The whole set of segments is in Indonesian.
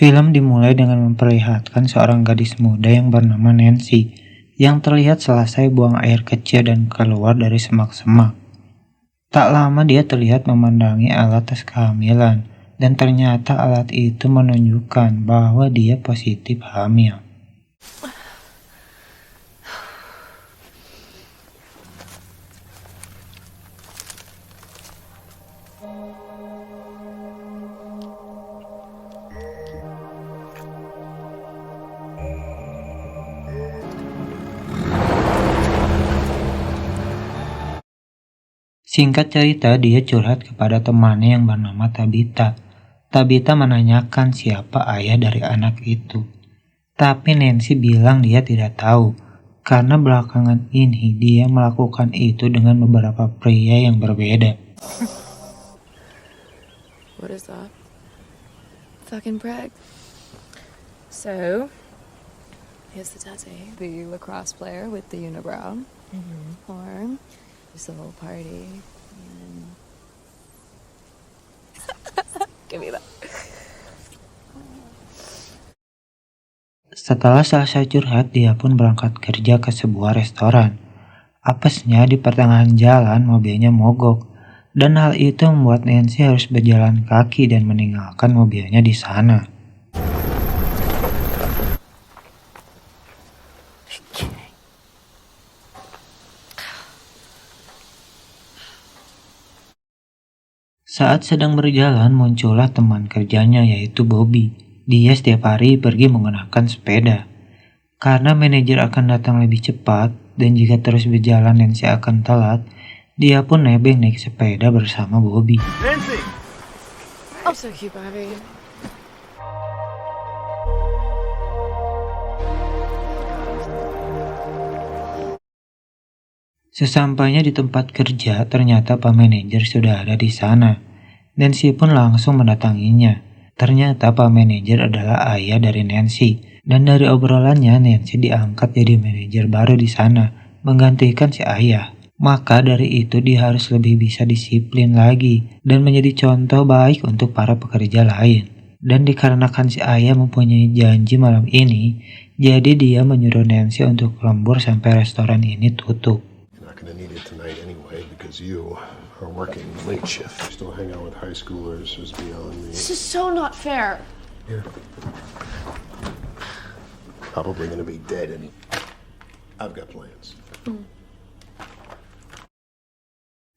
Film dimulai dengan memperlihatkan seorang gadis muda yang bernama Nancy, yang terlihat selesai buang air kecil dan keluar dari semak-semak. Tak lama dia terlihat memandangi alat tes kehamilan, dan ternyata alat itu menunjukkan bahwa dia positif hamil. Singkat cerita, dia curhat kepada temannya yang bernama Tabitha. Tabitha menanyakan siapa ayah dari anak itu. Tapi Nancy bilang dia tidak tahu, karena belakangan ini dia melakukan itu dengan beberapa pria yang berbeda. What is that? Fucking brag. So, here's the tattoo. The lacrosse player with the unibrow. Or just a little party. Give me that. Setelah selesai curhat, dia pun berangkat kerja ke sebuah restoran. Apesnya di pertengahan jalan mobilnya mogok, dan hal itu membuat Nancy harus berjalan kaki dan meninggalkan mobilnya di sana. Saat sedang berjalan, muncullah teman kerjanya yaitu Bobby. Dia setiap hari pergi menggunakan sepeda. Karena manajer akan datang lebih cepat, dan jika terus berjalan Nancy akan telat, dia pun nebeng naik sepeda bersama Bobby. Nancy! Oh, so cute, Bobby. Sesampainya di tempat kerja, ternyata Pak Manajer sudah ada di sana. Nancy pun langsung mendatanginya. Ternyata Pak Manajer adalah ayah dari Nancy, dan dari obrolannya Nancy diangkat jadi manajer baru di sana, menggantikan si ayah. Maka dari itu dia harus lebih bisa disiplin lagi, dan menjadi contoh baik untuk para pekerja lain. Dan dikarenakan si ayah mempunyai janji malam ini, jadi dia menyuruh Nancy untuk lembur sampai restoran ini tutup. Gonna need it tonight anyway because you are working late shift. Still hang out with high schoolers is beyond me. This is so not fair. Here. Probably gonna be dead and I've got plans.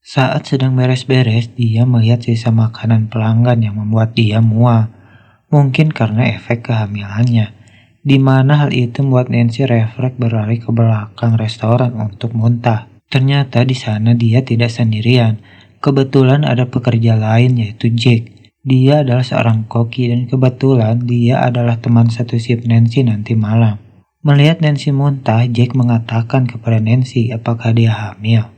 Saat sedang beres-beres, dia melihat sisa makanan pelanggan yang membuat dia mual. Mungkin karena efek kehamilannya, di mana hal itu membuat Nancy refleks berlari ke belakang restoran untuk muntah. Ternyata di sana dia tidak sendirian. Kebetulan ada pekerja lain yaitu Jack. Dia adalah seorang koki dan kebetulan dia adalah teman satu shift Nancy nanti malam. Melihat Nancy muntah, Jack mengatakan kepada Nancy apakah dia hamil.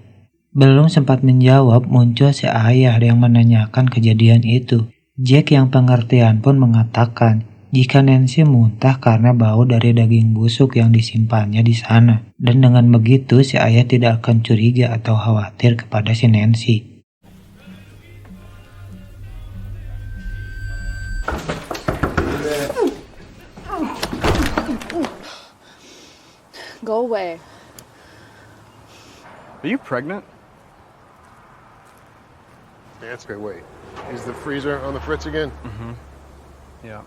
Belum sempat menjawab, muncul si ayah yang menanyakan kejadian itu. Jack yang pengertian pun mengatakan jika Nancy muntah karena bau dari daging busuk yang disimpannya di sana. Dan dengan begitu si ayah tidak akan curiga atau khawatir kepada si Nancy. Go away. Are you pregnant? Answer, wait. Is the freezer on the fritz again? Yeah.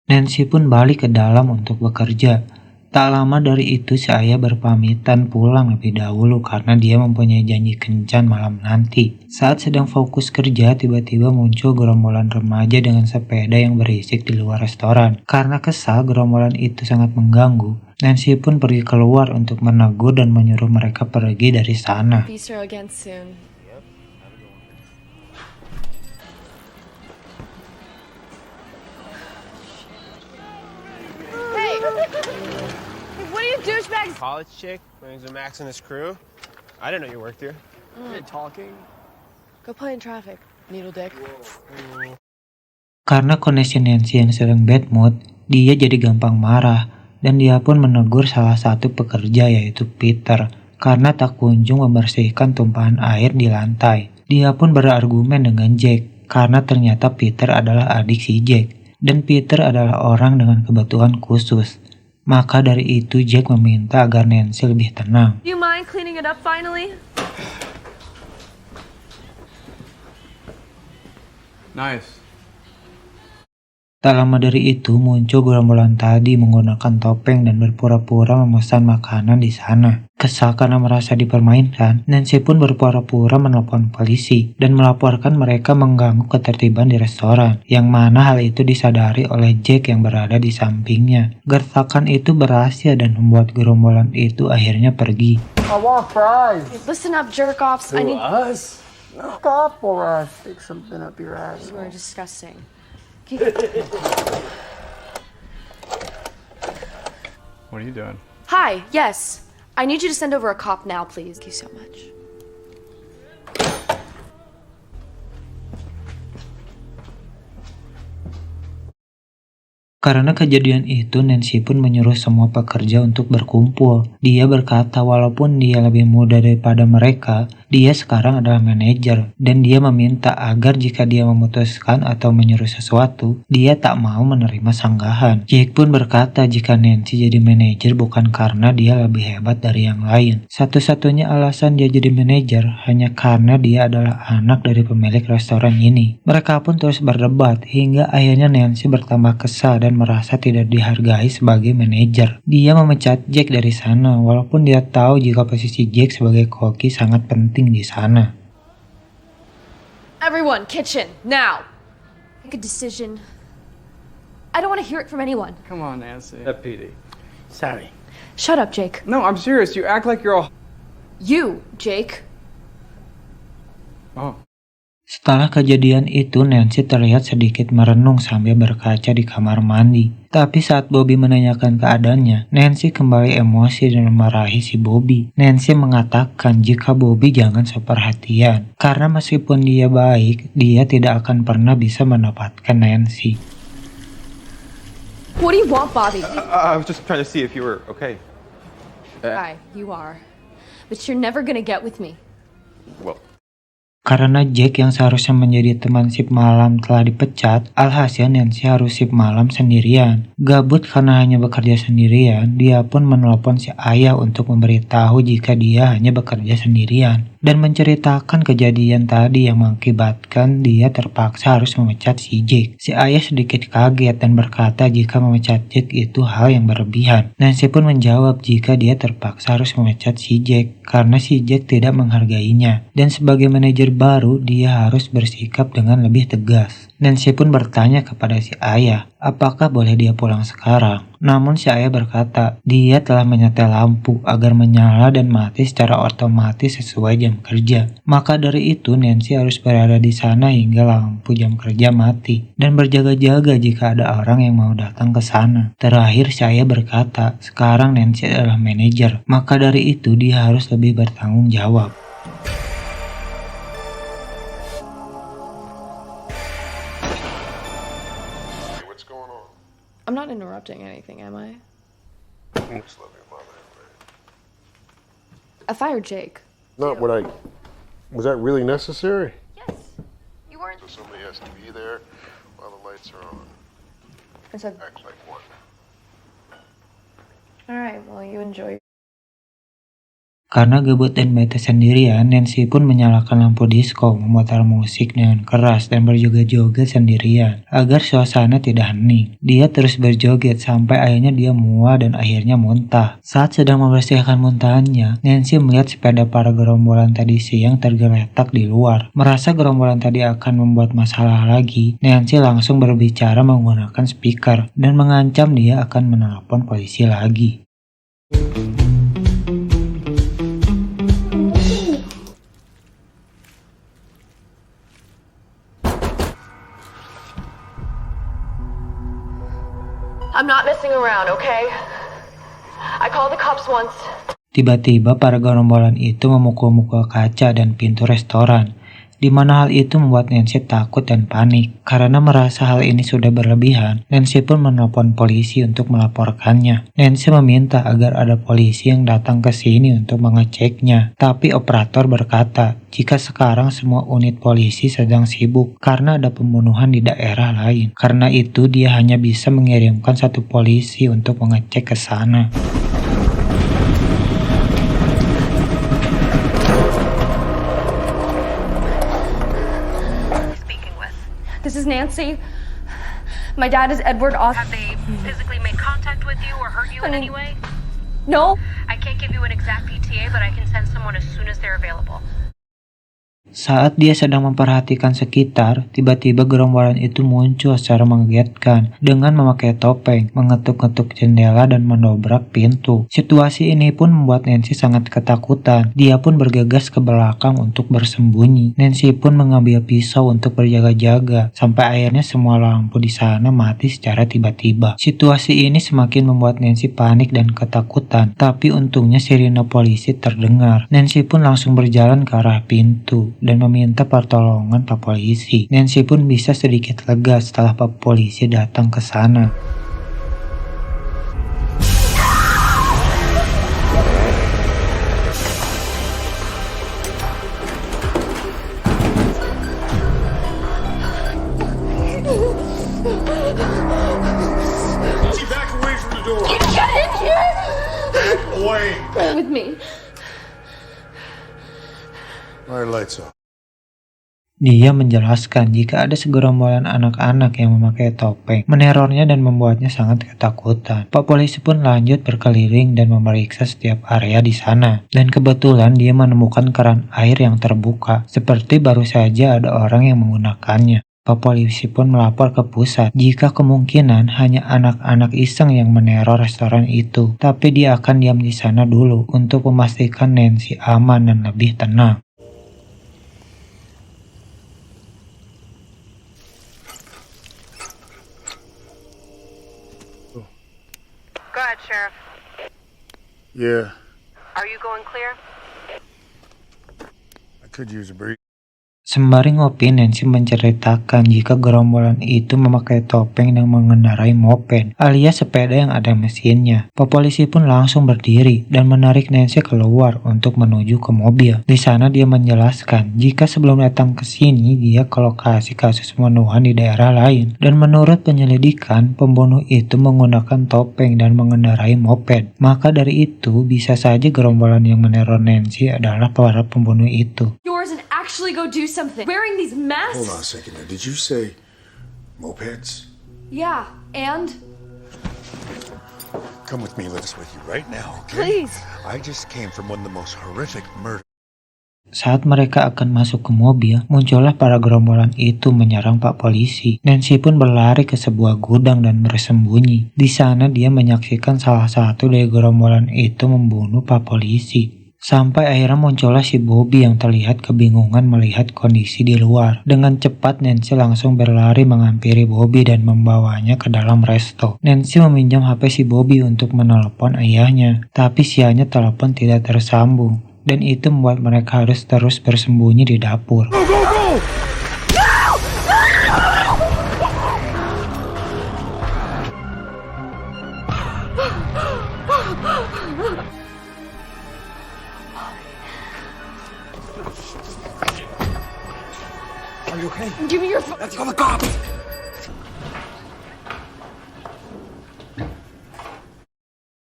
Nancy pun balik ke dalam untuk bekerja. Tak lama dari itu si ayah berpamitan pulang lebih dahulu karena dia mempunyai janji kencan malam nanti. Saat sedang fokus kerja, tiba-tiba muncul gerombolan remaja dengan sepeda yang berisik di luar restoran. Karena kesal gerombolan itu sangat mengganggu, Nancy pun pergi keluar untuk menegur dan menyuruh mereka pergi dari sana. Be sure again soon. Hey! What are you douchebags? College chick brings a Max and his crew. I didn't know you worked here. You're talking? Go play in traffic, needle dick. Karena kondisi Nancy yang sedang bad mood, dia jadi gampang marah dan dia pun menegur salah satu pekerja yaitu Peter karena tak kunjung membersihkan tumpahan air di lantai. Dia pun berargumen dengan Jack karena ternyata Peter adalah adik si Jack. dan Peter adalah orang dengan kebutuhan khusus. Maka dari itu Jack meminta agar Nancy lebih tenang. Do you mind cleaning it up finally? Nice. Tak lama dari itu muncul gerombolan tadi menggunakan topeng dan berpura-pura memesan makanan di sana. Kesal karena merasa dipermainkan, Nancy pun berpura-pura menelpon polisi dan melaporkan mereka mengganggu ketertiban di restoran, yang mana hal itu disadari oleh Jack yang berada di sampingnya. Gertakan itu berhasil dan membuat gerombolan itu akhirnya pergi. I want fries. Listen up, jerk-offs. I need... Us? No, stop or I stick something up your ass. You are disgusting. What are you doing? Hi, yes. I need you to send over a cop now, please. Thank you so much. Karena kejadian itu, Nancy pun menyuruh semua pekerja untuk berkumpul. Dia berkata walaupun dia lebih muda daripada mereka, dia sekarang adalah manajer, dan dia meminta agar jika dia memutuskan atau menyuruh sesuatu, dia tak mau menerima sanggahan. Jack pun berkata jika Nancy jadi manajer bukan karena dia lebih hebat dari yang lain. Satu-satunya alasan dia jadi manajer hanya karena dia adalah anak dari pemilik restoran ini. Mereka pun terus berdebat, hingga akhirnya Nancy bertambah kesal dan merasa tidak dihargai sebagai manajer. Dia memecat Jack dari sana, walaupun dia tahu jika posisi Jack sebagai koki sangat penting di sana. Everyone, kitchen, now. Make a decision. I don't want to hear it from anyone. Come on, Nancy. PD. Sorry. Shut up, Jake. No, I'm serious. You act like you're all... You, Jake. Oh. Setelah kejadian itu, Nancy terlihat sedikit merenung sambil berkaca di kamar mandi. Tapi saat Bobby menanyakan keadaannya, Nancy kembali emosi dan memarahi si Bobby. Nancy mengatakan jika Bobby jangan seperhatian, karena meskipun dia baik, dia tidak akan pernah bisa mendapatkan Nancy. What do you want, Bobby? I was just trying to see if you were okay. Hi, you are. But you're never gonna get with me. Well, Karena Jack yang seharusnya menjadi teman shift malam telah dipecat, alhasil Nancy harus shift malam sendirian. Gabut karena hanya bekerja sendirian, dia pun menelpon si ayah untuk memberitahu jika dia hanya bekerja sendirian, dan menceritakan kejadian tadi yang mengakibatkan dia terpaksa harus memecat si Jack. Si ayah sedikit kaget dan berkata jika memecat Jack itu hal yang berlebihan. Nancy pun menjawab jika dia terpaksa harus memecat si Jack karena si Jack tidak menghargainya, dan sebagai manajer baru dia harus bersikap dengan lebih tegas. Nancy pun bertanya kepada si ayah, apakah boleh dia pulang sekarang? Namun si ayah berkata, dia telah menyetel lampu agar menyala dan mati secara otomatis sesuai jam kerja. Maka dari itu Nancy harus berada di sana hingga lampu jam kerja mati dan berjaga-jaga jika ada orang yang mau datang ke sana. Terakhir si ayah berkata, sekarang Nancy adalah manajer, maka dari itu dia harus lebih bertanggung jawab. What's going on? I'm not interrupting anything, am I? Just love your mother. I fired Jake. Not what I... Was that really necessary? Yes. You weren't. So somebody has to be there while the lights are on. I said, Act like one. alright, well, you enjoy. Karena gabut dan bete sendirian, Nancy pun menyalakan lampu disko, memutar musik dengan keras dan berjoget-joget sendirian agar suasana tidak hening. Dia terus berjoget sampai akhirnya dia mual dan akhirnya muntah. Saat sedang membersihkan muntahannya, Nancy melihat sepeda para gerombolan tadi siang tergeletak di luar. Merasa gerombolan tadi akan membuat masalah lagi, Nancy langsung berbicara menggunakan speaker dan mengancam dia akan menelpon polisi lagi. I'm not messing around, okay? I called the cops once. Tiba-tiba para gerombolan itu memukul-mukul kaca dan pintu restoran. di mana hal itu membuat Nancy takut dan panik. Karena merasa hal ini sudah berlebihan, Nancy pun menelpon polisi untuk melaporkannya. Nancy meminta agar ada polisi yang datang ke sini untuk mengeceknya, tapi operator berkata jika sekarang semua unit polisi sedang sibuk karena ada pembunuhan di daerah lain. Karena itu dia hanya bisa mengirimkan satu polisi untuk mengecek ke sana. This is Nancy. My dad is Edward Austin. Have they physically made contact with you or hurt you in any way? No. I can't give you an exact ETA, but I can send someone as soon as they're available. Saat dia sedang memperhatikan sekitar, tiba-tiba gerombolan itu muncul secara mengagetkan dengan memakai topeng, mengetuk-ketuk jendela dan mendobrak pintu. Situasi ini pun membuat Nancy sangat ketakutan. Dia pun bergegas ke belakang untuk bersembunyi. Nancy pun mengambil pisau untuk berjaga-jaga, sampai akhirnya semua lampu di sana mati secara tiba-tiba. Situasi ini semakin membuat Nancy panik dan ketakutan, tapi untungnya sirine polisi terdengar. Nancy pun langsung berjalan ke arah pintu dan meminta pertolongan Pak Polisi. Nancy pun bisa sedikit lega setelah Pak Polisi datang ke sana. She back away from the door. Get in here. Back away. Come with me. All right, lights off. Dia menjelaskan jika ada segerombolan anak-anak yang memakai topeng, menerornya dan membuatnya sangat ketakutan. Pak Polisi pun lanjut berkeliling dan memeriksa setiap area di sana. Dan kebetulan dia menemukan keran air yang terbuka, seperti baru saja ada orang yang menggunakannya. Pak Polisi pun melapor ke pusat jika kemungkinan hanya anak-anak iseng yang meneror restoran itu. Tapi dia akan diam di sana dulu untuk memastikan Nancy aman dan lebih tenang. Go ahead, Sheriff. Yeah, Are you going clear? I could use a break. Sembari ngopi, Nancy menceritakan jika gerombolan itu memakai topeng dan mengendarai moped, alias sepeda yang ada mesinnya. Pak Polisi pun langsung berdiri dan menarik Nancy keluar untuk menuju ke mobil. Di sana dia menjelaskan jika sebelum datang ke sini dia ke lokasi kasus pembunuhan di daerah lain. Dan menurut penyelidikan, pembunuh itu menggunakan topeng dan mengendarai moped. Maka dari itu, bisa saja gerombolan yang meneror Nancy adalah para pembunuh itu. Yours and actually go do something. Wearing these masks? Hold on a second. Now, did you say mopeds? Yeah, and? Come with me. Let's with you right now, okay? Please. I just came from one of the most horrific murders. Saat mereka akan masuk ke mobil, muncullah para gerombolan itu menyerang Pak Polisi. Nancy pun berlari ke sebuah gudang dan bersembunyi. Di sana dia menyaksikan salah satu dari gerombolan itu membunuh Pak Polisi. Sampai akhirnya muncullah si Bobby yang terlihat kebingungan melihat kondisi di luar. Dengan cepat Nancy langsung berlari menghampiri Bobby dan membawanya ke dalam resto. Nancy meminjam HP si Bobby untuk menelepon ayahnya, tapi sialnya telepon tidak tersambung. Dan itu membuat mereka harus terus bersembunyi di dapur. Are you okay? Give me your phone. Let's call the cops.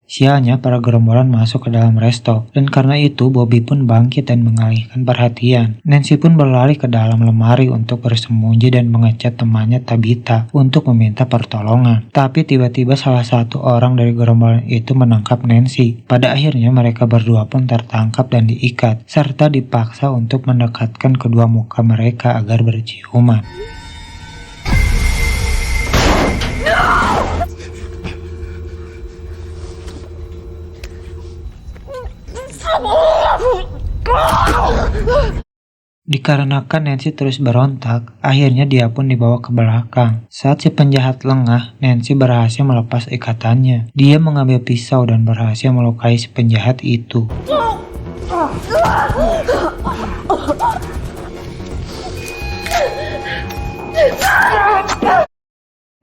Sialnya para gerombolan masuk ke dalam resto, dan karena itu Bobby pun bangkit dan mengalihkan perhatian. Nancy pun berlari ke dalam lemari untuk bersembunyi dan mengecat temannya Tabitha untuk meminta pertolongan. Tapi tiba-tiba salah satu orang dari gerombolan itu menangkap Nancy. Pada akhirnya mereka berdua pun tertangkap dan diikat, serta dipaksa untuk mendekatkan kedua muka mereka agar berciuman. Dikarenakan Nancy terus berontak, akhirnya dia pun dibawa ke belakang. Saat si penjahat lengah, Nancy berhasil melepas ikatannya. Dia mengambil pisau dan berhasil melukai si penjahat itu.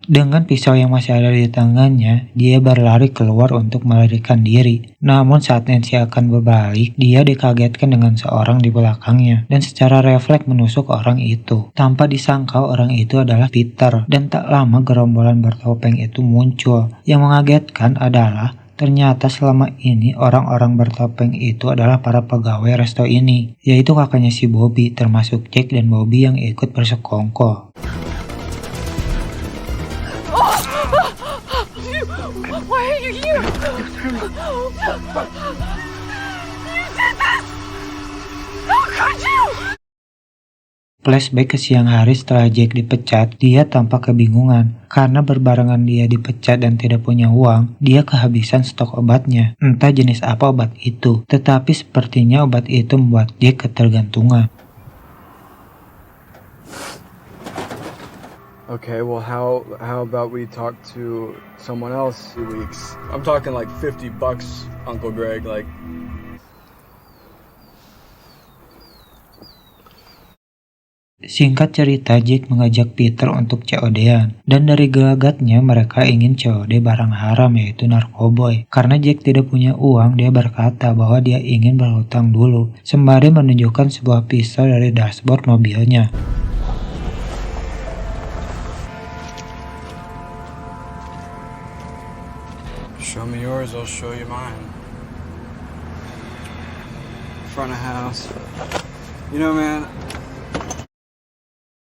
Dengan pisau yang masih ada di tangannya, dia berlari keluar untuk melarikan diri. Namun saat Nancy akan berbalik, dia dikagetkan dengan seorang di belakangnya dan secara refleks menusuk orang itu. Tanpa disangka orang itu adalah Peter, dan tak lama gerombolan bertopeng itu muncul. Yang mengagetkan adalah ternyata selama ini orang-orang bertopeng itu adalah para pegawai resto ini, yaitu kakaknya si Bobby, termasuk Jack dan Bobby yang ikut bersekongkol. Why are you here? You did this! How could you? Flashback ke siang hari setelah Jack dipecat, dia tampak kebingungan. Karena berbarengan dia dipecat dan tidak punya uang, dia kehabisan stok obatnya. Entah jenis apa obat itu, tetapi sepertinya obat itu membuat Jack ketergantungan. Okay, well, how about we talk to someone else 2 weeks? I'm talking like $50, Uncle Greg, like. Singkat cerita, Jack mengajak Peter untuk COD-an, dan dari gelagatnya mereka ingin COD barang haram yaitu narkoboy. Karena Jack tidak punya uang, dia berkata bahwa dia ingin berhutang dulu, sembari menunjukkan sebuah pisau dari dashboard mobilnya. Show me yours, I'll show you mine. Front of house. You know, man.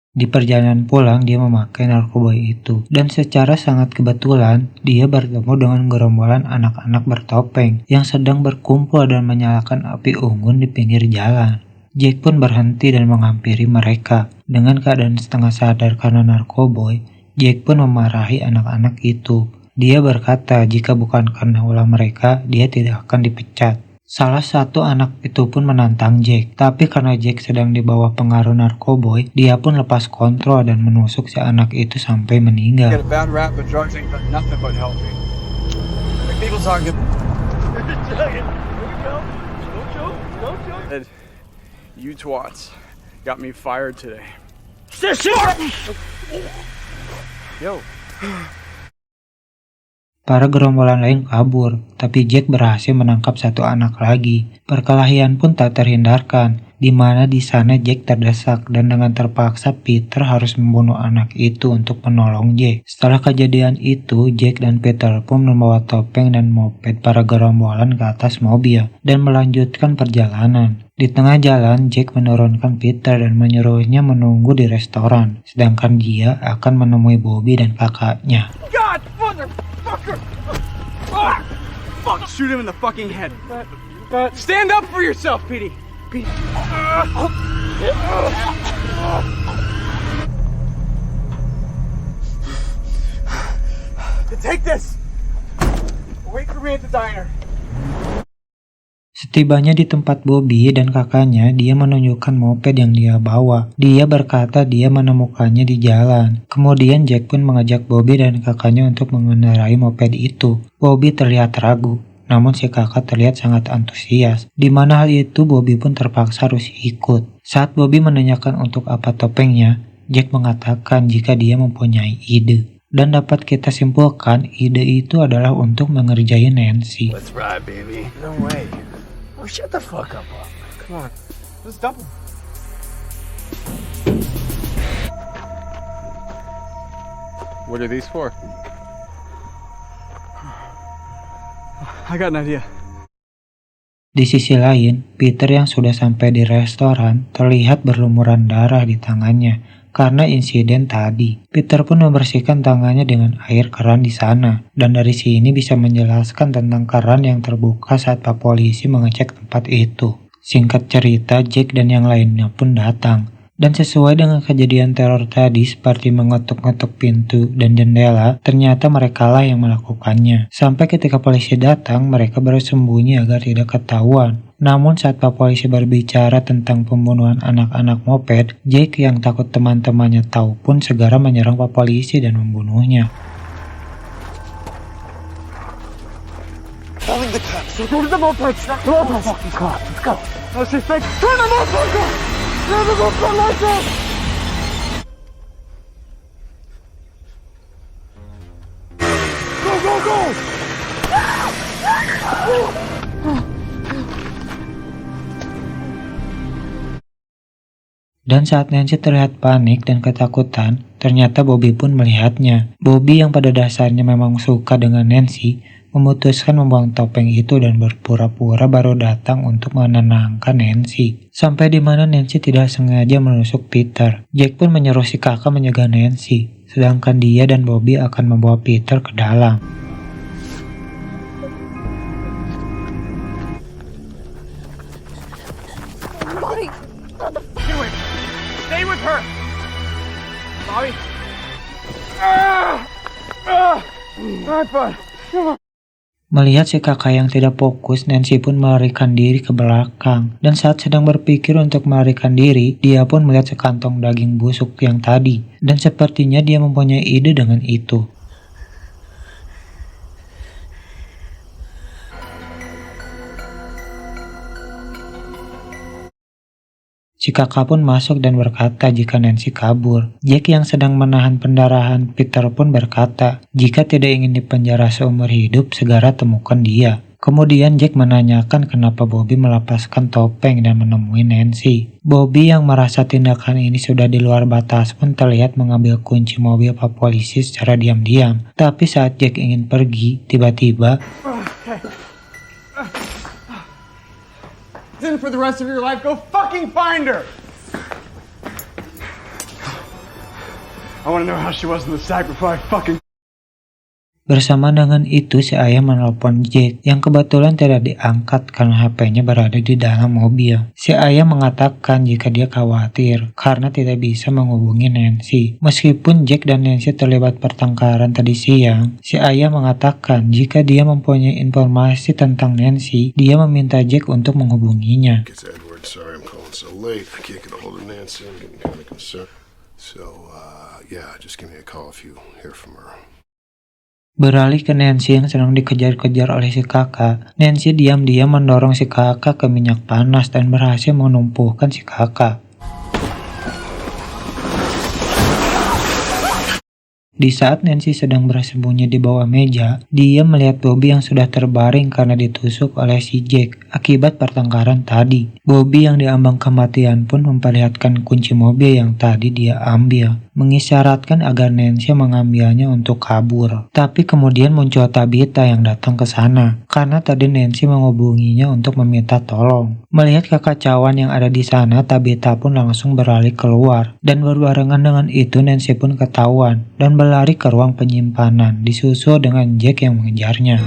Di perjalanan pulang, dia memakai narkoboy itu. Dan secara sangat kebetulan, dia bertemu dengan gerombolan anak-anak bertopeng yang sedang berkumpul dan menyalakan api unggun di pinggir jalan. Jack pun berhenti dan menghampiri mereka. Dengan keadaan setengah sadar karena narkoboy, Jack pun memarahi anak-anak itu. Dia berkata jika bukan karena ulah mereka, dia tidak akan dipecat. Salah satu anak itu pun menantang Jack, tapi karena Jack sedang di bawah pengaruh narkoboy, dia pun lepas kontrol dan menusuk si anak itu sampai meninggal. Get a bad rap, but drugs ain't nothing but healthy. People talking. You twats got me fired today. Yo. Para gerombolan lain kabur, tapi Jack berhasil menangkap satu anak lagi. Perkelahian pun tak terhindarkan, di mana di sana Jack terdesak dan dengan terpaksa Peter harus membunuh anak itu untuk menolong Jack. Setelah kejadian itu, Jack dan Peter pun membawa topeng dan moped para gerombolan ke atas mobil dan melanjutkan perjalanan. Di tengah jalan, Jack menurunkan Peter dan menyuruhnya menunggu di restoran, sedangkan dia akan menemui Bobby dan kakaknya. God, motherfucker! Ah, fuck! Shoot him in the fucking head. Stand up for yourself, Petey. Take this. Wait for me at the diner. Setibanya di tempat Bobby dan kakaknya, dia menunjukkan moped yang dia bawa. Dia berkata dia menemukannya di jalan. Kemudian Jack pun mengajak Bobby dan kakaknya untuk mengendarai moped itu. Bobby terlihat ragu, namun si kakak terlihat sangat antusias. Di mana hal itu Bobby pun terpaksa harus ikut. Saat Bobby menanyakan untuk apa topengnya, Jack mengatakan jika dia mempunyai ide. Dan dapat kita simpulkan ide itu adalah untuk mengerjai Nancy. Let's ride, baby. No way. Oh, shut the fuck up, Bob. Come on. Let's double. What are these for? I got an idea. Di sisi lain, Peter yang sudah sampai di restoran terlihat berlumuran darah di tangannya karena insiden tadi. Peter pun membersihkan tangannya dengan air keran di sana, dan dari sini bisa menjelaskan tentang keran yang terbuka saat Pak Polisi mengecek tempat itu. Singkat cerita, Jack dan yang lainnya pun datang. Dan sesuai dengan kejadian teror tadi seperti mengetuk-ngetuk pintu dan jendela, ternyata merekalah yang melakukannya. Sampai ketika polisi datang, mereka bersembunyi agar tidak ketahuan. Namun saat Pak Polisi berbicara tentang pembunuhan anak-anak moped, Jack yang takut teman-temannya tahu pun segera menyerang Pak Polisi dan membunuhnya. Calling the cops. Go to the moped. Go to the fucking cops. Let's go. Let's just say, turn the moped off. Turn the moped lights off. Dan saat Nancy terlihat panik dan ketakutan, ternyata Bobby pun melihatnya. Bobby yang pada dasarnya memang suka dengan Nancy, memutuskan membuang topeng itu dan berpura-pura baru datang untuk menenangkan Nancy. Sampai di mana Nancy tidak sengaja menusuk Peter. Jack pun menyuruh si kakak menjaga Nancy, sedangkan dia dan Bobby akan membawa Peter ke dalam. Bobby! Stay with her! Bobby! Alright, bud. Melihat si kakak yang tidak fokus, Nancy pun melarikan diri ke belakang. Dan saat sedang berpikir untuk melarikan diri, dia pun melihat sekantong daging busuk yang tadi. Dan sepertinya dia mempunyai ide dengan itu. Si kakak pun masuk dan berkata jika Nancy kabur. Jack yang sedang menahan pendarahan Peter pun berkata, jika tidak ingin dipenjara seumur hidup, segera temukan dia. Kemudian Jack menanyakan kenapa Bobby melepaskan topeng dan menemui Nancy. Bobby yang merasa tindakan ini sudah di luar batas pun terlihat mengambil kunci mobil pak polisi secara diam-diam. Tapi saat Jack ingin pergi, tiba-tiba In for the rest of your life, go fucking find her! I wanna know how she was in the sack before I fucking... bersama dengan itu, si ayah menelpon Jack yang kebetulan tidak diangkat karena HP-nya berada di dalam mobil. Si ayah mengatakan jika dia khawatir karena tidak bisa menghubungi Nancy. Meskipun Jack dan Nancy terlibat pertengkaran tadi siang, si ayah mengatakan jika dia mempunyai informasi tentang Nancy, dia meminta Jack untuk menghubunginya. It's Edward. Sorry I'm calling so late. I can't get a hold of Nancy. I'm getting kind of concerned. So, yeah, just give me a call if you hear from her. Beralih ke Nancy yang sedang dikejar-kejar oleh si kakak, Nancy diam-diam mendorong si kakak ke minyak panas dan berhasil menumpuhkan si kakak. Di saat Nancy sedang bersembunyi di bawah meja, dia melihat Bobby yang sudah terbaring karena ditusuk oleh si Jack akibat pertengkaran tadi. Bobby yang diambang kematian pun memperlihatkan kunci mobil yang tadi dia ambil, mengisyaratkan agar Nancy mengambilnya untuk kabur. Tapi kemudian muncul Tabitha yang datang ke sana, karena tadi Nancy menghubunginya untuk meminta tolong. Melihat kekacauan yang ada di sana, Tabitha pun langsung beralih keluar, dan berbarengan dengan itu Nancy pun ketahuan dan berlari ke ruang penyimpanan, disusul dengan Jack yang mengejarnya.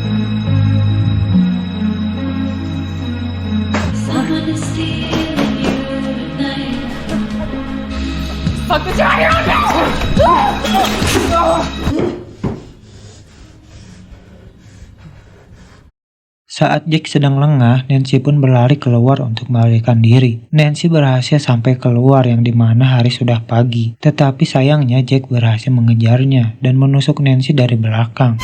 Fuck the dryer! Saat Jack sedang lengah, Nancy pun berlari keluar untuk melarikan diri. Nancy berhasil sampai keluar yang dimana hari sudah pagi. Tetapi sayangnya Jack berhasil mengejarnya dan menusuk Nancy dari belakang.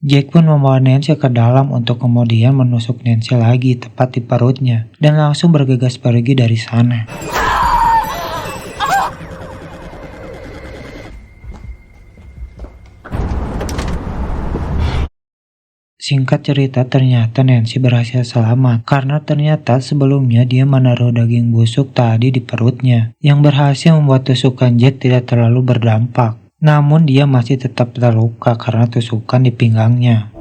Jack pun membawa Nancy ke dalam untuk kemudian menusuk Nancy lagi tepat di perutnya dan langsung bergegas pergi dari sana. Singkat cerita, ternyata Nancy berhasil selamat karena ternyata sebelumnya dia menaruh daging busuk tadi di perutnya yang berhasil membuat tusukan Jack tidak terlalu berdampak. Namun dia masih tetap terluka karena tusukan di pinggangnya.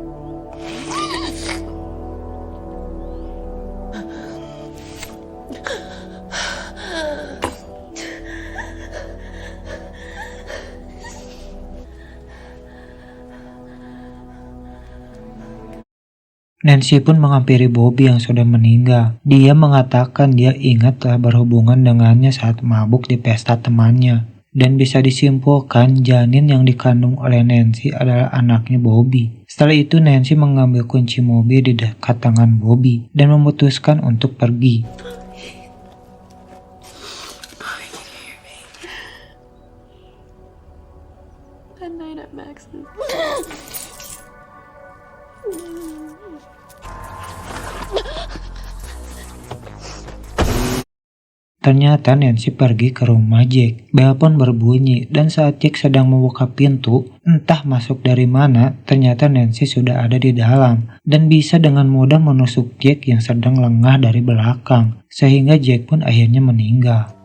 Nancy pun menghampiri Bobby yang sudah meninggal. Dia mengatakan dia ingat telah berhubungan dengannya saat mabuk di pesta temannya. Dan bisa disimpulkan janin yang dikandung oleh Nancy adalah anaknya Bobby. Setelah itu Nancy mengambil kunci mobil di dekat tangan Bobby dan memutuskan untuk pergi. That night at Max's. Ternyata Nancy pergi ke rumah Jack. Bel pun berbunyi, dan saat Jack sedang membuka pintu, entah masuk dari mana, ternyata Nancy sudah ada di dalam, dan bisa dengan mudah menusuk Jack yang sedang lengah dari belakang, sehingga Jack pun akhirnya meninggal.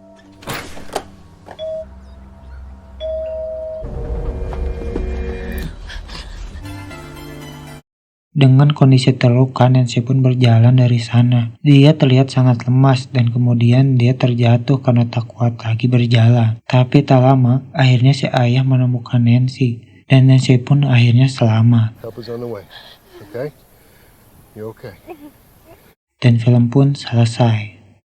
Dengan kondisi terluka, Nancy pun berjalan dari sana. Dia terlihat sangat lemas dan kemudian dia terjatuh karena tak kuat lagi berjalan. Tapi tak lama, akhirnya si ayah menemukan Nancy. Dan Nancy pun akhirnya selamat. Help is on the way. Okay? You okay? Dan film pun selesai.